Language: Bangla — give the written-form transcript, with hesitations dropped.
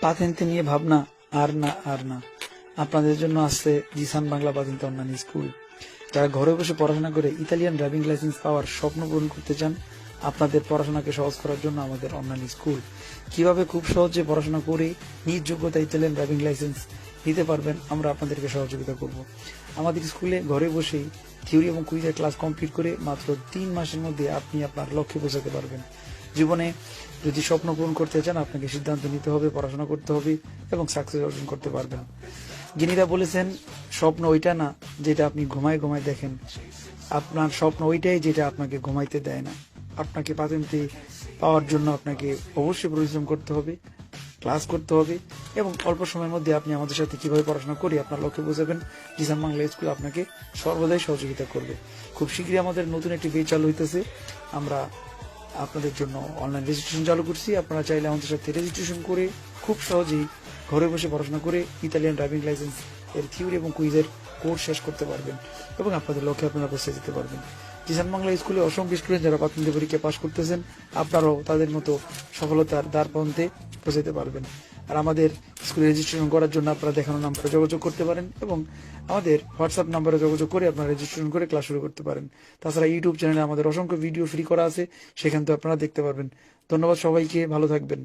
পাতেন্তে নিয়ে ভাবনা আর না আপনাদের জন্য আসছে জিসান বাংলা পাতেন্তে অনলাইন স্কুল। যারা ঘরে বসে পড়াশোনা করে ইতালিয়ান ড্রাইভিং লাইসেন্স পাওয়ার স্বপ্ন পূরণ করতে চান, আপনাদের পড়াশোনাকে সহজ করার জন্য আমাদের অনলাইন স্কুল। কিভাবে খুব সহজে পড়াশোনা করে নিজ যোগ্যতা ইতালিয়ান ড্রাইভিং লাইসেন্স নিতে পারবেন, আমরা আপনাদেরকে সহযোগিতা করব। আমাদের স্কুলে ঘরে বসেই থিওরি এবং কুইজের ক্লাস কমপ্লিট করে মাত্র 3 মাসের মধ্যে আপনি আপনার লক্ষ্যে পৌঁছাতে পারবেন। জীবনে যদি স্বপ্ন পূরণ করতে চান, আপনাকে সিদ্ধান্ত নিতে হবে, পড়াশোনা করতে হবে এবং সাকসেস অর্জন করতে পারবেন। যিনিরা বলেছেন স্বপ্ন ওইটা না যেটা আপনি ঘুমায় ঘুমায় দেখেন, আপনার স্বপ্ন ওইটাই যেটা আপনাকে ঘুমাইতে দেয় না। আপনাকে পাতেন্তে পাওয়ার জন্য আপনাকে অবশ্যই পরিশ্রম করতে হবে, ক্লাস করতে হবে এবং অল্প সময়ের মধ্যে আপনি আমাদের সাথে কিভাবে পড়াশোনা করে আপনার লক্ষ্যে পৌঁছাবেন, জিসান বাংলা স্কুল আপনাকে সর্বদাই সহযোগিতা করবে। খুব শীঘ্রই আমাদের নতুন একটি পেজ চালু হইতেছে। আমরা আপনাদের জন্য অনলাইন রেজিস্ট্রেশন চালু করছি। আপনারা চাইলে আমাদের সাথে রেজিস্ট্রেশন করে খুব সহজেই ঘরে বসে পড়াশোনা করে ইতালিয়ান ড্রাইভিং লাইসেন্স এর থিওরি এবং কুইজের কোর্স শেষ করতে পারবেন এবং আপনাদের লক্ষ্যে আপনারা পৌঁছে যেতে পারবেন। জিসান বাংলা স্কুলে অসংখ্য স্টুডেন্ট যারা পাতেন্তে পরীক্ষা পাশ করতেছেন, আপনারাও তাদের মতো সফলতার দ্বার প্রান্তে পৌঁছাতে পারবেন। আর আমাদের স্কুলে রেজিস্ট্রেশন করার জন্য আপনারা দেখানো নাম্বারে যোগাযোগ করতে পারেন এবং আমাদের হোয়াটসঅ্যাপ নাম্বারে যোগাযোগ করে আপনারা রেজিস্ট্রেশন করে ক্লাস শুরু করতে পারেন। তাছাড়া ইউটিউব চ্যানেলে আমাদের অসংখ্য ভিডিও ফ্রি করা আছে, সেখান থেকে আপনারা দেখতে পারবেন। ধন্যবাদ সবাইকে, ভালো থাকবেন।